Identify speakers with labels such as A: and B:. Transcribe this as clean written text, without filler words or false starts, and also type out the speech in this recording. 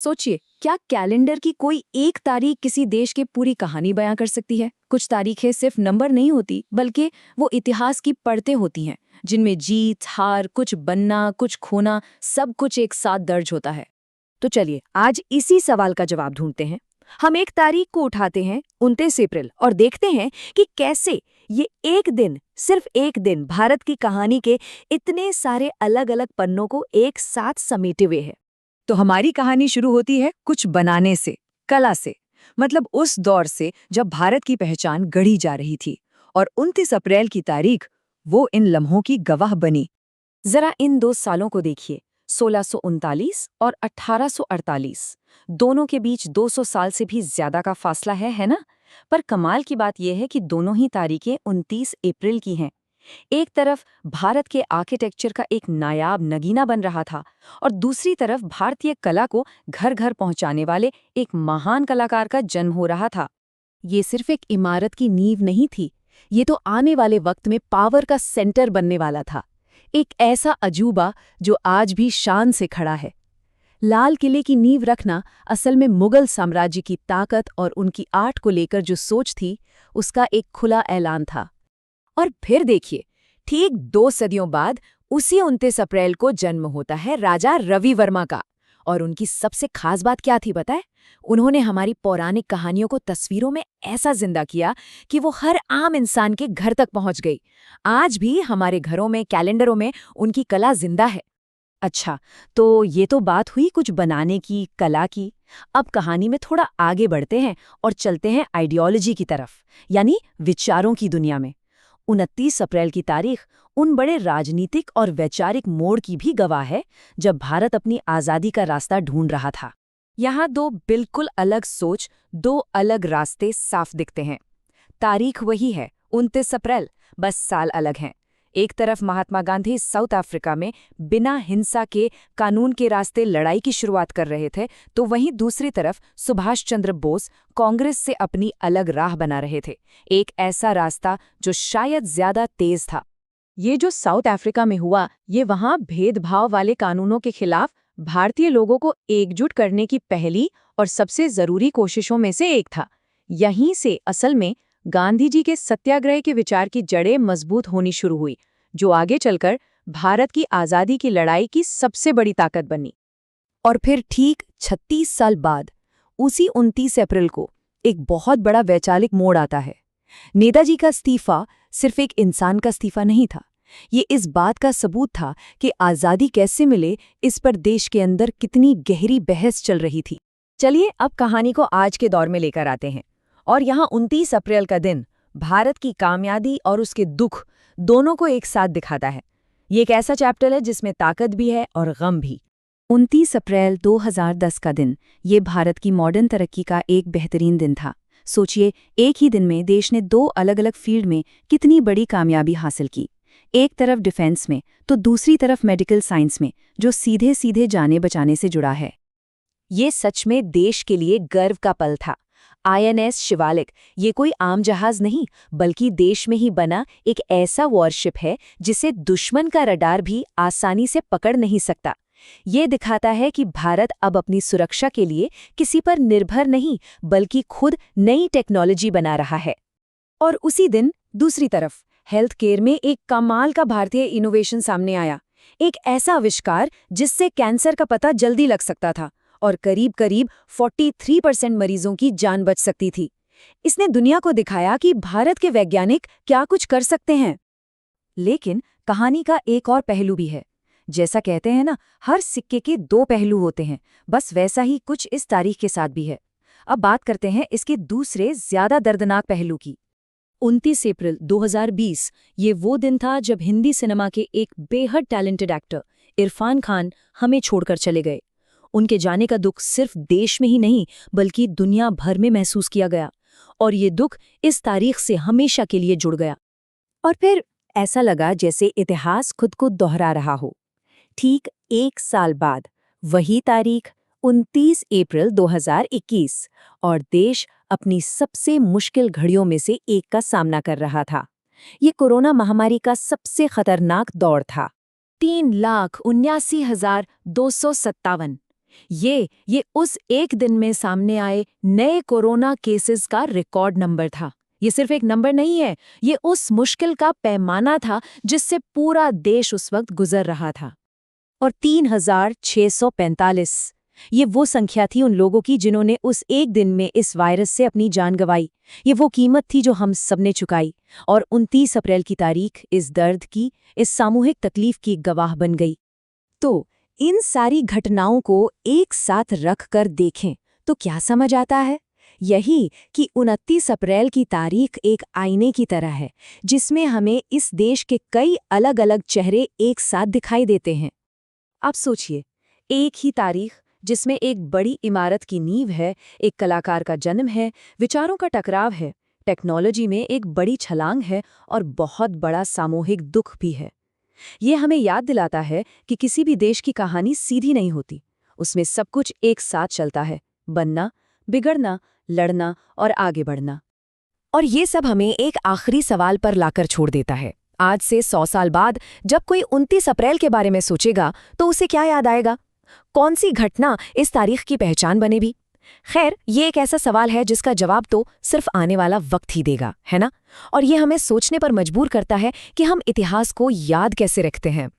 A: सोचिए, क्या कैलेंडर की कोई एक तारीख किसी देश की पूरी कहानी बयां कर सकती है? कुछ तारीखें सिर्फ नंबर नहीं होती, बल्कि वो इतिहास की परतें होती हैं, जिनमें जीत, हार, कुछ बनना, कुछ खोना, सब कुछ एक साथ दर्ज होता है।
B: तो चलिए आज इसी सवाल का जवाब ढूंढते हैं। हम एक तारीख को उठाते हैं 29 अप्रैल और देखते हैं कि कैसे ये एक दिन, सिर्फ एक दिन भारत की कहानी के इतने सारे अलग अलग पन्नों को एक साथ समेटे हुए है।
A: तो हमारी कहानी शुरू होती है कुछ बनाने से, कला से। मतलब उस दौर से जब भारत की पहचान गढ़ी जा रही थी, और 29 अप्रैल की तारीख वो इन लम्हों की गवाह बनी।
B: जरा इन दो सालों को देखिए, 1639 और 1848। दोनों के बीच 200 साल से भी ज्यादा का फासला है ना? पर कमाल की बात यह है कि दोनों ही तारीखें 29 अप्रैल की हैं। एक तरफ भारत के आर्किटेक्चर का एक नायाब नगीना बन रहा था, और दूसरी तरफ भारतीय कला को घर घर पहुंचाने वाले एक महान कलाकार का जन्म हो रहा था।
A: ये सिर्फ एक इमारत की नींव नहीं थी, ये तो आने वाले वक्त में पावर का सेंटर बनने वाला था। एक ऐसा अजूबा जो आज भी शान से खड़ा है। लाल किले की नींव रखना असल में मुगल साम्राज्य की ताकत और उनकी आर्ट को लेकर जो सोच थी, उसका एक खुला ऐलान था। और फिर देखिए, ठीक 2 सदियों बाद उसी 29 अप्रैल को जन्म होता है राजा रवि वर्मा का। और उनकी सबसे खास बात क्या थी पता है? उन्होंने हमारी पौराणिक कहानियों को तस्वीरों में ऐसा जिंदा किया कि वो हर आम इंसान के घर तक पहुंच गई। आज भी हमारे घरों में, कैलेंडरों में उनकी कला जिंदा है।
B: अच्छा, तो ये तो बात हुई कुछ बनाने की, कला की। अब कहानी में थोड़ा आगे बढ़ते हैं और चलते हैं आइडियोलॉजी की तरफ, यानी विचारों की दुनिया में। 29 अप्रैल की तारीख उन बड़े राजनीतिक और वैचारिक मोड़ की भी गवाह है जब भारत अपनी आज़ादी का रास्ता ढूंढ रहा था। यहाँ दो बिल्कुल अलग सोच, दो अलग रास्ते साफ दिखते हैं। तारीख वही है, 29 अप्रैल, बस साल अलग हैं। एक तरफ महात्मा गांधी साउथ अफ्रीका में बिना हिंसा के कानून के रास्ते लड़ाई की शुरुआत कर रहे थे, तो वहीं दूसरी तरफ सुभाष चंद्र बोस कांग्रेस से अपनी अलग राह बना रहे थे। एक ऐसा रास्ता जो शायद ज्यादा तेज था। ये जो साउथ अफ्रीका में हुआ, ये वहां भेदभाव वाले कानूनों के खिलाफ भारतीय लोगों को एकजुट करने की पहली और सबसे जरूरी कोशिशों में से एक था। यहीं से असल में गांधी जी के सत्याग्रह के विचार की जड़ें मजबूत होनी शुरू हुई, जो आगे चलकर भारत की आज़ादी की लड़ाई की सबसे बड़ी ताकत बनी। और फिर ठीक 36 साल बाद, उसी 29 अप्रैल को एक बहुत बड़ा वैचारिक मोड़ आता है। नेताजी का इस्तीफा सिर्फ एक इंसान का इस्तीफा नहीं था, ये इस बात का सबूत था कि आज़ादी कैसे मिले, इस पर देश के अंदर कितनी गहरी बहस चल रही थी। चलिए अब कहानी को आज के दौर में लेकर आते हैं। और यहाँ 29 अप्रैल का दिन भारत की कामयाबी और उसके दुख दोनों को एक साथ दिखाता है। ये एक ऐसा चैप्टर है जिसमें ताकत भी है और गम भी। 29 अप्रैल 2010 का दिन, ये भारत की मॉडर्न तरक्की का एक बेहतरीन दिन था। सोचिए, एक ही दिन में देश ने 2 अलग-अलग फील्ड में कितनी बड़ी कामयाबी हासिल की। एक तरफ डिफेंस में, तो दूसरी तरफ मेडिकल साइंस में, जो सीधे सीधे जाने बचाने से जुड़ा है। ये सच में देश के लिए गर्व का पल था। INS शिवालिक ये कोई आम जहाज नहीं, बल्कि देश में ही बना एक ऐसा वॉरशिप है जिसे दुश्मन का रडार भी आसानी से पकड़ नहीं सकता। ये दिखाता है कि भारत अब अपनी सुरक्षा के लिए किसी पर निर्भर नहीं, बल्कि खुद नई टेक्नोलॉजी बना रहा है। और उसी दिन दूसरी तरफ हेल्थ केयर में एक कमाल का भारतीय इनोवेशन सामने आया। एक ऐसा आविष्कार जिससे कैंसर का पता जल्दी लग सकता था और करीब-करीब 43% मरीजों की जान बच सकती थी। इसने दुनिया को दिखाया कि भारत के वैज्ञानिक क्या कुछ कर सकते हैं। लेकिन कहानी का एक और पहलू भी है। जैसा कहते हैं ना, हर सिक्के के 2 पहलू होते हैं, बस वैसा ही कुछ इस तारीख के साथ भी है। अब बात करते हैं इसके दूसरे ज्यादा दर्दनाक पहलू की। 29 अप्रैल 2020 ये वो दिन था जब हिंदी सिनेमा के एक बेहद टैलेंटेड एक्टर इरफान खान हमें छोड़कर चले गए। उनके जाने का दुख सिर्फ देश में ही नहीं, बल्कि दुनिया भर में महसूस किया गया, और ये दुख इस तारीख से हमेशा के लिए जुड़ गया। और फिर ऐसा लगा जैसे इतिहास खुद को दोहरा रहा हो। ठीक 1 साल बाद वही तारीख, 29 अप्रैल 2021, और देश अपनी सबसे मुश्किल घड़ियों में से एक का सामना कर रहा था। ये कोरोना महामारी का सबसे खतरनाक दौर था। 3,79,257
A: ये उस एक दिन में सामने आए नए कोरोना केसेस का रिकॉर्ड नंबर था। ये सिर्फ एक नंबर नहीं है, ये उस मुश्किल का पैमाना था जिससे पूरा देश उस वक्त गुजर रहा था।
B: और 3,645 ये वो संख्या थी उन लोगों की जिन्होंने उस एक दिन में इस वायरस से अपनी जान गंवाई। ये वो कीमत थी जो हम सबने चुकाई, और 29 अप्रैल की तारीख इस दर्द की, इस सामूहिक तकलीफ की गवाह बन गई। तो इन सारी घटनाओं को एक साथ रख कर देखें तो क्या समझ आता है? यही कि 29 अप्रैल की तारीख एक आईने की तरह है, जिसमें हमें इस देश के कई अलग अलग चेहरे एक साथ दिखाई देते हैं। आप सोचिए, एक ही तारीख जिसमें एक बड़ी इमारत की नींव है, एक कलाकार का जन्म है, विचारों का टकराव है, टेक्नोलॉजी में एक बड़ी छलांग है और बहुत बड़ा सामूहिक दुख भी है। ये हमें याद दिलाता है कि किसी भी देश की कहानी सीधी नहीं होती, उसमें सब कुछ एक साथ चलता है, बनना, बिगड़ना, लड़ना और आगे बढ़ना।
A: और ये सब हमें एक आखिरी सवाल पर लाकर छोड़ देता है। आज से 100 साल बाद जब कोई 29 अप्रैल के बारे में सोचेगा तो उसे क्या याद आएगा? कौन सी घटना इस तारीख की पहचान बनेगी? खैर, ये एक ऐसा सवाल है जिसका जवाब तो सिर्फ आने वाला वक्त ही देगा, है ना? और ये हमें सोचने पर मजबूर करता है कि हम इतिहास को याद कैसे रखते हैं।